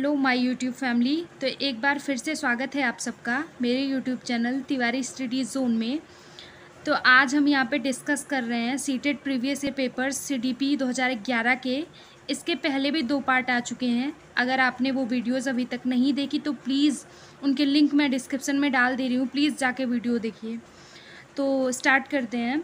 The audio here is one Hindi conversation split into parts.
Hello my YouTube family. तो एक बार फिर से स्वागत है आप सबका मेरे YouTube channel Tiwari study zone में। तो आज हम यहाँ पे डिस्कस कर रहे हैं CTET previous year papers CDP 2011 के। इसके पहले भी 2 पार्ट आ चुके हैं। अगर आपने वो वीडियोस अभी तक नहीं देखी तो प्लीज़ उनके लिंक मैं डिस्क्रिप्शन में डाल दे रही हूँ, प्लीज़ जाके वीडियो देखिए। तो स्टार्ट करते हैं।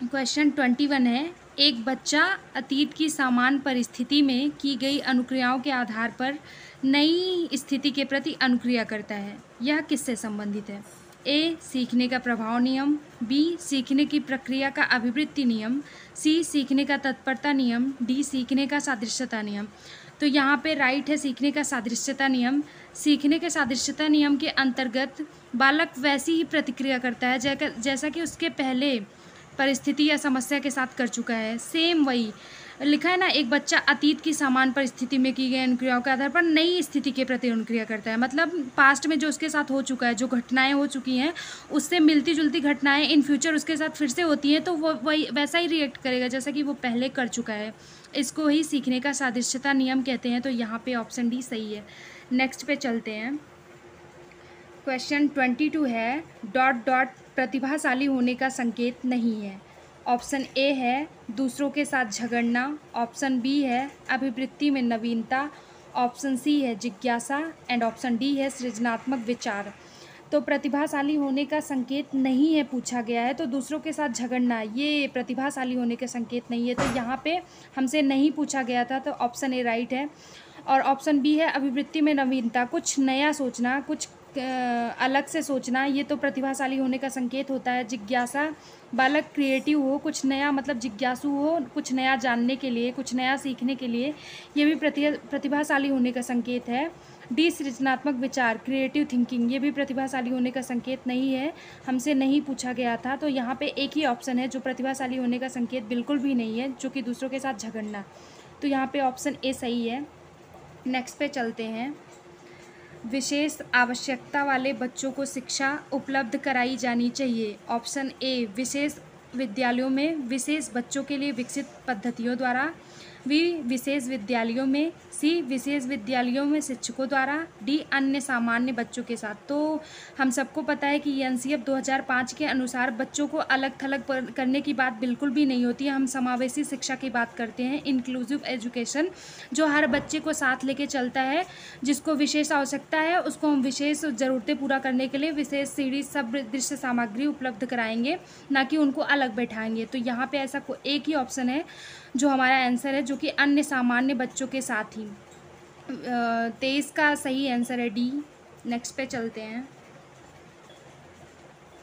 क्वेश्चन 21 है, एक बच्चा अतीत की समान परिस्थिति में की गई अनुक्रियाओं के आधार पर नई स्थिति के प्रति अनुक्रिया करता है। यह किससे संबंधित है? ए सीखने का प्रभाव नियम, बी सीखने की प्रक्रिया का अभिवृत्ति नियम, सी सीखने का तत्परता नियम, डी सीखने का सादृश्यता नियम। तो यहाँ पे राइट है सीखने का सादृश्यता नियम। सीखने के सादृश्यता नियम के अंतर्गत बालक वैसी ही प्रतिक्रिया करता है जैसा कि उसके पहले परिस्थिति या समस्या के साथ कर चुका है। सेम वही लिखा है ना, एक बच्चा अतीत की समान परिस्थिति में की गई अनुक्रियाओं के आधार पर नई स्थिति के प्रति अनुक्रिया करता है। मतलब पास्ट में जो उसके साथ हो चुका है, जो घटनाएं हो चुकी हैं, उससे मिलती जुलती घटनाएं इन फ्यूचर उसके साथ फिर से होती हैं तो वो वही वैसा ही रिएक्ट करेगा जैसा कि वो पहले कर चुका है। इसको ही सीखने का सादृश्यता नियम कहते हैं। तो यहाँ पे ऑप्शन डी सही है। नेक्स्ट पे चलते हैं। क्वेश्चन 22 है, डॉट डॉट प्रतिभाशाली होने का संकेत नहीं है। ऑप्शन ए है दूसरों के साथ झगड़ना, ऑप्शन बी है अभिवृत्ति में नवीनता, ऑप्शन सी है जिज्ञासा एंड ऑप्शन डी है सृजनात्मक विचार। तो प्रतिभाशाली होने का संकेत नहीं है पूछा गया है, तो दूसरों के साथ झगड़ना ये प्रतिभाशाली होने का संकेत नहीं है। तो यहाँ पे हमसे नहीं पूछा गया था, तो ऑप्शन ए राइट है। और ऑप्शन बी है अभिवृत्ति में नवीनता, कुछ नया सोचना, कुछ अलग से सोचना, ये तो प्रतिभाशाली होने का संकेत होता है। जिज्ञासा, बालक क्रिएटिव हो, कुछ नया मतलब जिज्ञासु हो, कुछ नया जानने के लिए, कुछ नया सीखने के लिए, ये भी प्रतिभाशाली होने का संकेत है। डी सृजनात्मक विचार, क्रिएटिव थिंकिंग, ये भी प्रतिभाशाली होने का संकेत नहीं है, हमसे नहीं पूछा गया था। तो यहाँ पे एक ही ऑप्शन है जो प्रतिभाशाली होने का संकेत बिल्कुल भी नहीं है, जो कि दूसरों के साथ झगड़ना। तो यहाँ पे ऑप्शन ए सही है। नेक्स्ट पे चलते हैं। विशेष आवश्यकता वाले बच्चों को शिक्षा उपलब्ध कराई जानी चाहिए। ऑप्शन ए विशेष विद्यालयों में विशेष बच्चों के लिए विकसित पद्धतियों द्वारा, बी विशेष विद्यालयों में, सी विशेष विद्यालयों में शिक्षकों द्वारा, डी अन्य सामान्य बच्चों के साथ। तो हम सबको पता है कि एनसीएफ 2005 के अनुसार बच्चों को अलग थलग करने की बात बिल्कुल भी नहीं होती है। हम समावेशी शिक्षा की बात करते हैं, इंक्लूसिव एजुकेशन, जो हर बच्चे को साथ लेके चलता है। जिसको विशेष आवश्यकता है उसको हम विशेष ज़रूरतें पूरा करने के लिए विशेष सीढ़ी सब दृश्य सामग्री उपलब्ध कराएंगे, ना कि उनको अलग बैठाएंगे। तो यहाँ पे ऐसा एक ही ऑप्शन है जो हमारा आंसर है, जो कि अन्य सामान्य बच्चों के साथ ही। 23 का सही आंसर है डी। नेक्स्ट पे चलते हैं।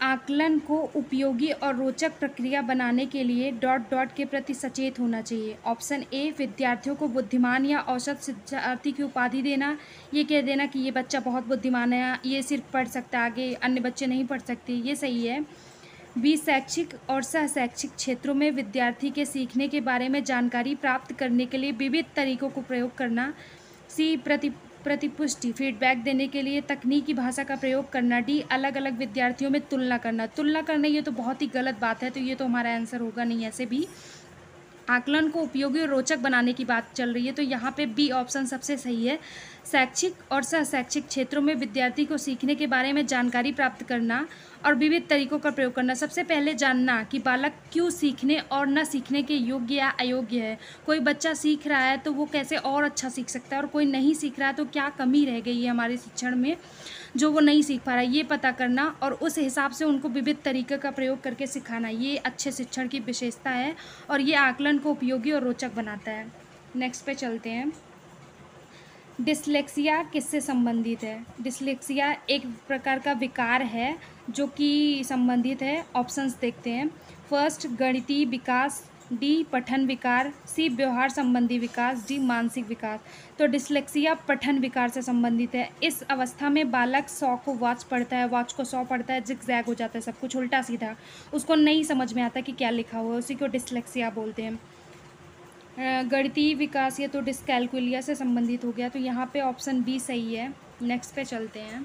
आकलन को उपयोगी और रोचक प्रक्रिया बनाने के लिए डॉट डॉट के प्रति सचेत होना चाहिए। ऑप्शन ए विद्यार्थियों को बुद्धिमान या औसत शिक्षार्थी की उपाधि देना, ये कह देना कि ये बच्चा बहुत बुद्धिमान है, ये सिर्फ पढ़ सकता है, आगे अन्य बच्चे नहीं पढ़ सकते, ये सही है। बी शैक्षिक और सह शैक्षिक क्षेत्रों में विद्यार्थी के सीखने के बारे में जानकारी प्राप्त करने के लिए विविध तरीकों को प्रयोग करना। सी प्रतिपुष्टि फीडबैक देने के लिए तकनीकी भाषा का प्रयोग करना। डी अलग अलग विद्यार्थियों में तुलना करना, ये तो बहुत ही गलत बात है, तो ये तो हमारा आंसर होगा नहीं। ऐसे भी आकलन को उपयोगी और रोचक बनाने की बात चल रही है, तो यहाँ पे बी ऑप्शन सबसे सही है। शैक्षिक और सह शैक्षिक क्षेत्रों में विद्यार्थी को सीखने के बारे में जानकारी प्राप्त करना और विविध तरीकों का प्रयोग करना। सबसे पहले जानना कि बालक क्यों सीखने और न सीखने के योग्य या अयोग्य है। कोई बच्चा सीख रहा है तो वो कैसे और अच्छा सीख सकता है, और कोई नहीं सीख रहा है तो क्या कमी रह गई है हमारे शिक्षण में जो वो नहीं सीख पा रहा है, ये पता करना और उस हिसाब से उनको विविध तरीके का प्रयोग करके सिखाना, ये अच्छे शिक्षण की विशेषता है और ये आकलन को उपयोगी और रोचक बनाता है। नेक्स्ट पे चलते हैं। डिसलेक्सिया किससे संबंधित है? डिसलेक्सिया एक प्रकार का विकार है जो कि संबंधित है। ऑप्शंस देखते हैं। फर्स्ट गणितीय विकास, डी पठन विकार, सी व्यवहार संबंधी विकास, डी मानसिक विकास। तो डिसलेक्सिया पठन विकार से संबंधित है। इस अवस्था में बालक 100 को वॉच पढ़ता है, वॉच को 100 पढ़ता है, जिगजैग हो जाता है, सब कुछ उल्टा सीधा, उसको नहीं समझ में आता कि क्या लिखा हुआ है, उसी को डिसलेक्सिया बोलते हैं। गणितीय विकास ये तो डिस्कैलकुलिया से संबंधित हो गया, तो यहाँ पे ऑप्शन बी सही है। नेक्स्ट पे चलते हैं।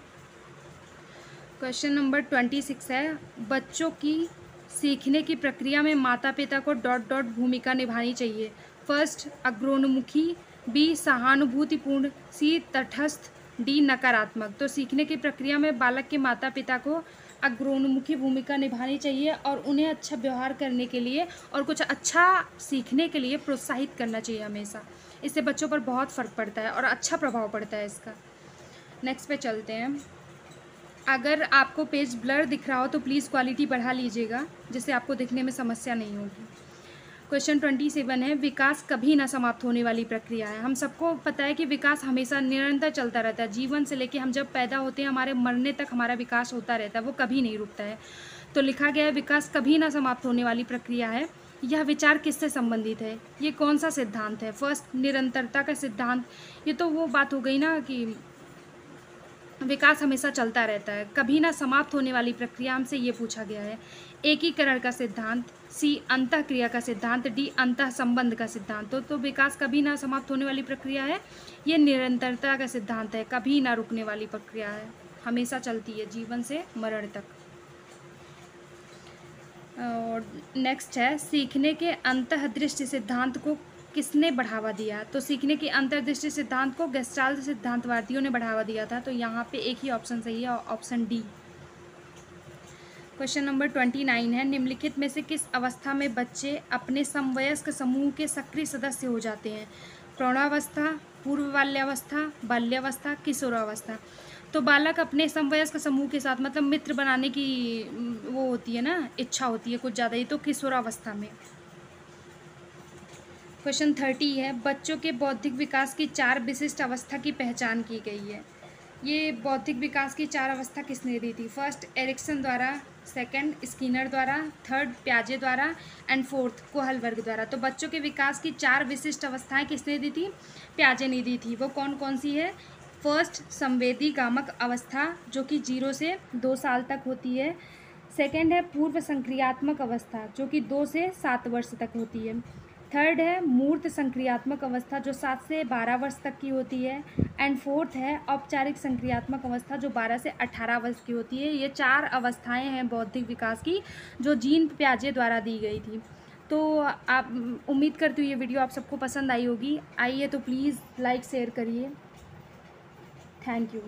क्वेश्चन नंबर 26 है, बच्चों की सीखने की प्रक्रिया में माता पिता को डॉट डॉट भूमिका निभानी चाहिए। फर्स्ट अग्रोन्मुखी, बी सहानुभूतिपूर्ण, सी तटस्थ, डी नकारात्मक। तो सीखने की प्रक्रिया में बालक के माता पिता को अग्रोन्मुखी भूमिका निभानी चाहिए और उन्हें अच्छा व्यवहार करने के लिए और कुछ अच्छा सीखने के लिए प्रोत्साहित करना चाहिए हमेशा। इससे बच्चों पर बहुत फ़र्क पड़ता है और अच्छा प्रभाव पड़ता है इसका। नेक्स्ट पे चलते हैं। अगर आपको पेज ब्लर दिख रहा हो तो प्लीज़ क्वालिटी बढ़ा लीजिएगा, जिससे आपको दिखने में समस्या नहीं होगी। क्वेश्चन 27 है, विकास कभी ना समाप्त होने वाली प्रक्रिया है। हम सबको पता है कि विकास हमेशा निरंतर चलता रहता है। जीवन से लेके हम जब पैदा होते हैं हमारे मरने तक हमारा विकास होता रहता है, वो कभी नहीं रुकता है। तो लिखा गया है विकास कभी ना समाप्त होने वाली प्रक्रिया है। यह विचार किससे संबंधित है? ये कौन सा सिद्धांत है? फर्स्ट, निरंतरता का सिद्धांत। ये तो वो बात हो गई ना कि विकास हमेशा चलता रहता है, कभी ना समाप्त होने वाली प्रक्रिया। हमसे ये पूछा गया है। एकीकरण का सिद्धांत, सी अंतःक्रिया का सिद्धांत, डी अंतः संबंध का सिद्धांत। तो विकास कभी ना समाप्त होने वाली प्रक्रिया है। ये निरंतरता का सिद्धांत है, कभी ना रुकने वाली प्रक्रिया है, हमेशा चलती है जीवन से मरण तक। और नेक्स्ट है, सीखने के अंतःदृष्टि सिद्धांत को किसने बढ़ावा दिया? तो सीखने की अंतर्दृष्टि सिद्धांत को गेस्टाल्ट सिद्धांतवादियों ने बढ़ावा दिया था। तो यहाँ पे एक ही ऑप्शन सही है, ऑप्शन डी। क्वेश्चन नंबर 29 है, निम्नलिखित में से किस अवस्था में बच्चे अपने समवयस्क समूह के सक्रिय सदस्य हो जाते हैं? प्रौढ़ावस्था, पूर्व बाल्यावस्था, बाल्यावस्था, किशोरावस्था। तो बालक अपने समवयस्क समूह के साथ मतलब मित्र बनाने की वो होती है ना, इच्छा होती है कुछ ज़्यादा ही, तो किशोरावस्था में। क्वेश्चन 30 है, बच्चों के बौद्धिक विकास की 4 विशिष्ट अवस्था की पहचान की गई है। ये बौद्धिक विकास की 4 अवस्था किसने दी थी? फर्स्ट, एरिक्सन द्वारा, सेकंड स्किनर द्वारा, थर्ड प्याजे द्वारा एंड फोर्थ कोहलबर्ग द्वारा। तो बच्चों के विकास की 4 विशिष्ट अवस्थाएं किसने दी थी? प्याजे ने दी थी। वो कौन कौन सी है? फर्स्ट, संवेदी गामक अवस्था जो कि 0 से 2 साल तक होती है। सेकंड है पूर्व संक्रियात्मक अवस्था जो कि 2 से 7 वर्ष तक होती है। थर्ड है मूर्त संक्रियात्मक अवस्था जो 7 से 12 वर्ष तक की होती है। एंड फोर्थ है औपचारिक संक्रियात्मक अवस्था जो 12 से 18 वर्ष की होती है। ये 4 अवस्थाएं हैं बौद्धिक विकास की जो जीन प्याजे द्वारा दी गई थी। तो आप उम्मीद करती हूँ ये वीडियो आप सबको पसंद आई होगी। आइए तो प्लीज़ लाइक शेयर करिए। Thank you.